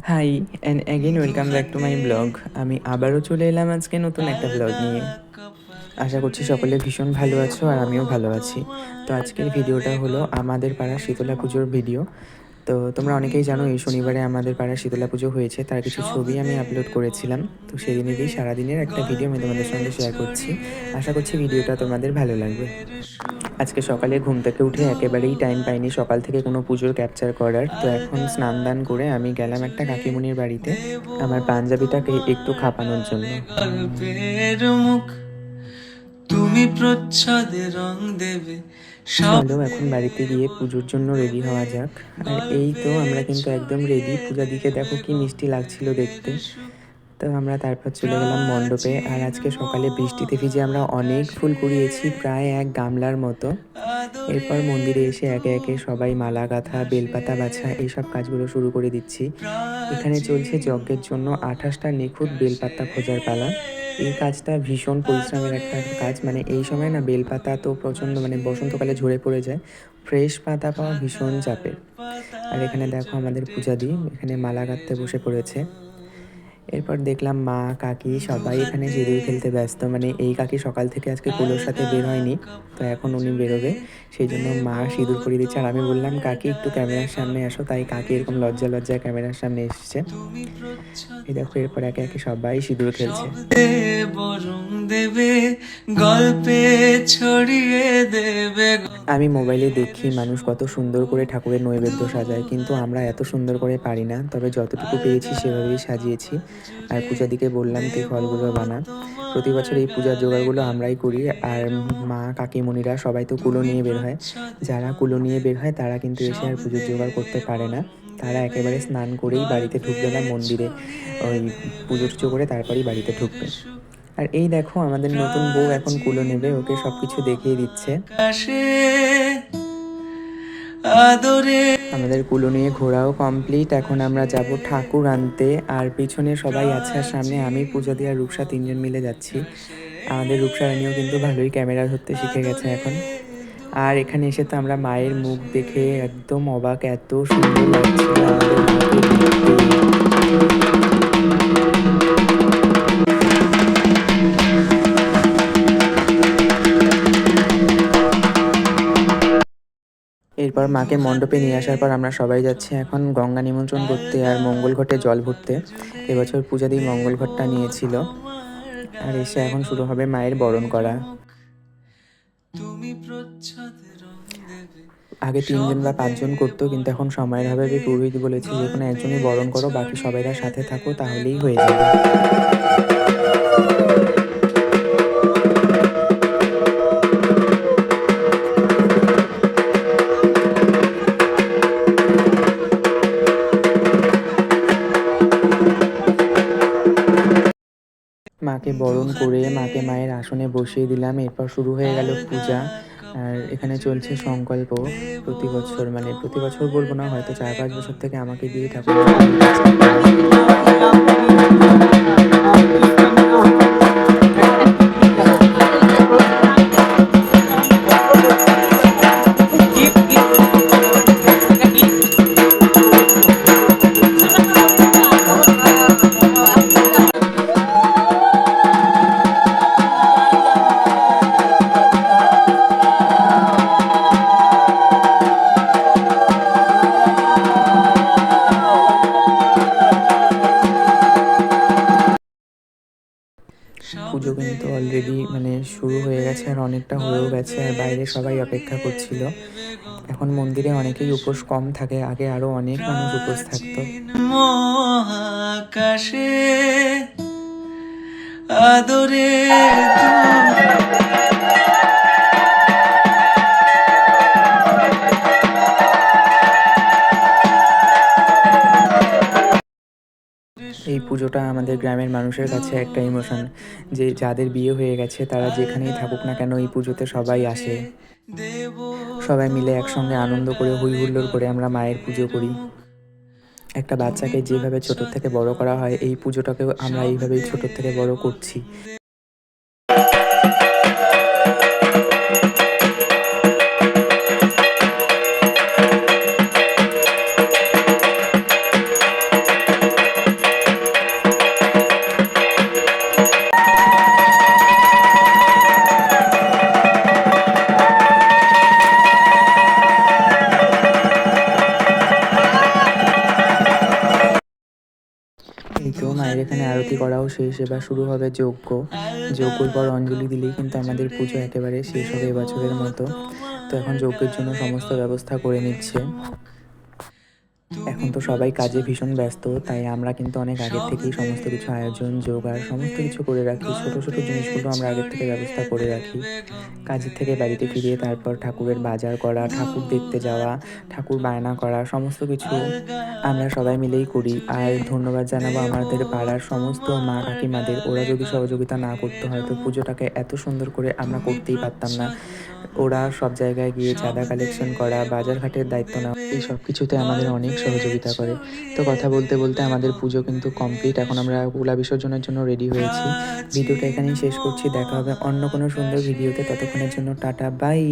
High and again welcome back to my blog. আমি আবারও চলে এলাম আজকে নতুন একটা ব্লগ নিয়ে। আশা করছি সকলে ভীষণ ভালো আছো আর আমিও ভালো আছি। তো আজকের ভিডিওটা হলো আমাদের পাড়ার শীতলা পুজোর ভিডিও। তো তোমরা অনেকেই জানো এই শনিবারে আমাদের পাড়ার শীতলা পুজো হয়েছে, তার কিছু ছবি আমি আপলোড করেছিলাম। তো সেদিনেরই সারাদিনের একটা ভিডিও আমি তোমাদের সঙ্গে শেয়ার করছি। আশা করছি ভিডিওটা তোমাদের ভালো লাগবে। আজকে সকালে ঘুম থেকে উঠে একেবারেই টাইম পাইনি সকাল থেকে কোনো পুজোর ক্যাপচার করার। তো এখন স্নান দান করে আমি গেলাম একটা কাকিমুনির বাড়িতে আমার পাঞ্জাবিটাকে একটু খাপানোর জন্য। তুমি প্রচ্ছদে রং দেবে, চলো এখন বাড়িতে গিয়ে পুজোর জন্য রেডি হওয়া যাক। আর এই তো আমরা কিন্তু একদম রেডি। পূজা দিকে দেখো কি মিষ্টি লাগছিল দেখতে। তো আমরা তারপর চলে গেলাম মণ্ডপে। আর আজকে সকালে বৃষ্টিতে ভিজে আমরা অনেক ফুল কুড়িয়েছি, প্রায় এক গামলার মতো। এরপর মন্দিরে এসে একে একে সবাই মালা গাঁথা, বেলপাতা বাছা এইসব কাজগুলো শুরু করে দিচ্ছি। এখানে চলছে যজ্ঞের জন্য 28টা নিখুঁত বেলপাতা খোঁজার পালা। এই কাজটা ভীষণ পরিশ্রমের একটা কাজ, মানে এই সময় না বেলপাতা তো প্রচণ্ড, মানে বসন্তকালে ঝরে পড়ে যায়। ফ্রেশ পাতা পাওয়া ভীষণ চাপের। আর এখানে দেখো আমাদের পূজাদি এখানে মালা গাঁথতে বসে পড়েছে। এরপর দেখলাম মা কাকি সবাই এখানে সিঁদুর খেলতে ব্যস্ত, মানে এই কাকি সকাল থেকে আজকে কুলোর সাথে বের হয়নি, তো এখন উনি বেরোবে, সেই জন্য মা সিঁদুর পরিয়ে দিচ্ছে। আর আমি বললাম কাকি একটু ক্যামেরার সামনে আসো, তাই কাকি এরকম লজ্জা লজ্জায় ক্যামেরার সামনে এসছে। এই দেখো এরপর একে একে সবাই সিঁদুর খেলছে। গল্পে ছড়িয়ে দেবে। আমি মোবাইলে দেখি মানুষ কত সুন্দর করে ঠাকুরের নৈবেদ্য সাজায়, কিন্তু আমরা এত সুন্দর করে পারি না, তবে যতটুকু পেরেছি সেভাবেই সাজিয়েছি। আর পূজাদিকে বললাম তুই ফলগুলো বানা। প্রতি বছর এই পূজার জোগাড়গুলো আমরাই করি। আর মা কাকিমণিরা সবাই তো কুলো নিয়ে বের হয়। যারা কুলো নিয়ে বের হয় তারা কিন্তু এসে আর পুজোর জোগাড় করতে পারে না। তারা একেবারে স্নান করেই বাড়িতে ঢুকবে না, মন্দিরে ওই পুজো টুজো করে তারপরেই বাড়িতে ঢুকবে। আর এই দেখো আমাদের নতুন বউ এখন কুলো নেবে, ওকে সবকিছু দেখিয়ে দিচ্ছে। আমাদের কুলো নিয়ে ঘোরাও কমপ্লিট। এখন আমরা যাব ঠাকুর আনতে। আর পিছনে সবাই আছে, আর সামনে আমি, পূজা দিয়ে আর রূপসা তিনজন মিলে যাচ্ছি। আমাদের রূপসা রানীও কিন্তু ভালোই ক্যামেরা ধরতে শিখে গেছে এখন। আর এখানে এসে তো আমরা মায়ের মুখ দেখে একদম অবাক, এত সুন্দর লাগছিল আমাদের মাকে দেখতে। এরপর মাকে মণ্ডপে নিয়ে আসার পর আমরা সবাই যাচ্ছি এখন গঙ্গা নিমন্ত্রণ করতে আর মঙ্গল ঘটে জল ভরতে। এবছর পূজাদি মঙ্গল ঘটটা নিয়েছিল। আর এসে এখন শুরু হবে মায়ের বরণ করা। আগে 3জন বা 5জন করতো, কিন্তু এখন সময়ের অভাবে পুরোহিত বলেছে যে কোনো একজনই বরণ করো, বাকি সবাইরা সাথে থাকো, তাহলেই হয়ে যাবে। মাকে বরণ করে মাকে মায়ের আসনে বসিয়ে দিলাম। এরপর শুরু হয়ে গেল পূজা। আর এখানে চলছে সংকল্প। প্রতি বছর, মানে প্রতি বছর বলবো না, হয়তো 4-5 বছর থেকে আমাকে দিয়ে ঠাকুর পুজো কিন্তু অলরেডি মানে শুরু হয়ে গেছে, আর অনেকটা হয়েও গেছে, আর বাইরে সবাই অপেক্ষা করছিল। এখন মন্দিরে অনেকেই উপোস কম থাকে, আগে আরো অনেক মানুষ উপোস থাকতো। মহাকাশে আদরে এই পুজোটা আমাদের গ্রামের মানুষের কাছে একটা ইমোশন, যে যাদের বিয়ে হয়ে গেছে তারা যেখানেই থাকুক না কেন এই পুজোতে সবাই আসে। সবাই মিলে একসঙ্গে আনন্দ করে হই হুল্লোড় করে আমরা মায়ের পুজো করি। একটা বাচ্চাকে যেভাবে ছোট থেকে বড় করা হয়, এই পুজোটাকেও আমরা এইভাবেই ছোট থেকে বড় করছি। এই তো মায়ের এখানে আরতি করাও শেষ, এবার শুরু হবে যজ্ঞ। যজ্ঞর পর অঞ্জলি দিলেই কিন্তু আমাদের পুজো একেবারে শেষ হবে এবছরের মতো। তো এখন যজ্ঞের জন্য সমস্ত ব্যবস্থা করে নিচ্ছে। এখন তো সবাই কাজে ভীষণ ব্যস্ত, তাই আমরা কিন্তু অনেক আগের থেকেই সমস্ত কিছু আয়োজন জোগাড় সমস্ত কিছু করে রাখি। ছোট ছোট জিনিসগুলো আমরা আগের থেকে ব্যবস্থা করে রাখি। কাজের থেকে বাড়িতে ফিরে তারপর ঠাকুরের বাজার করা, ঠাকুর দেখতে যাওয়া, ঠাকুর বায়না করা সমস্ত কিছু আমরা সবাই মিলেই করি। আর ধন্যবাদ জানাবো আমাদের পাড়ার সমস্ত মা কাকিমাদের, ওরা যদি সহযোগিতা না করতে হয়তো পুজোটাকে এত সুন্দর করে আমরা করতেই পারতাম না। ওরা সব জায়গায় গিয়ে চাঁদা কালেকশন করা, বাজারঘাটের দায়িত্ব নেওয়া, এই সব কিছুতে আমাদের অনেক সহযোগিতা করে। তো কথা বলতে বলতে আমাদের পুজো কিন্তু কমপ্লিট। এখন আমরা কুলা বিসর্জনের জন্য রেডি হয়েছি। ভিডিওটা এখানেই শেষ করছি, দেখা হবে অন্য কোনো সুন্দর ভিডিওতে। ততক্ষণের জন্য টাটা, বাই।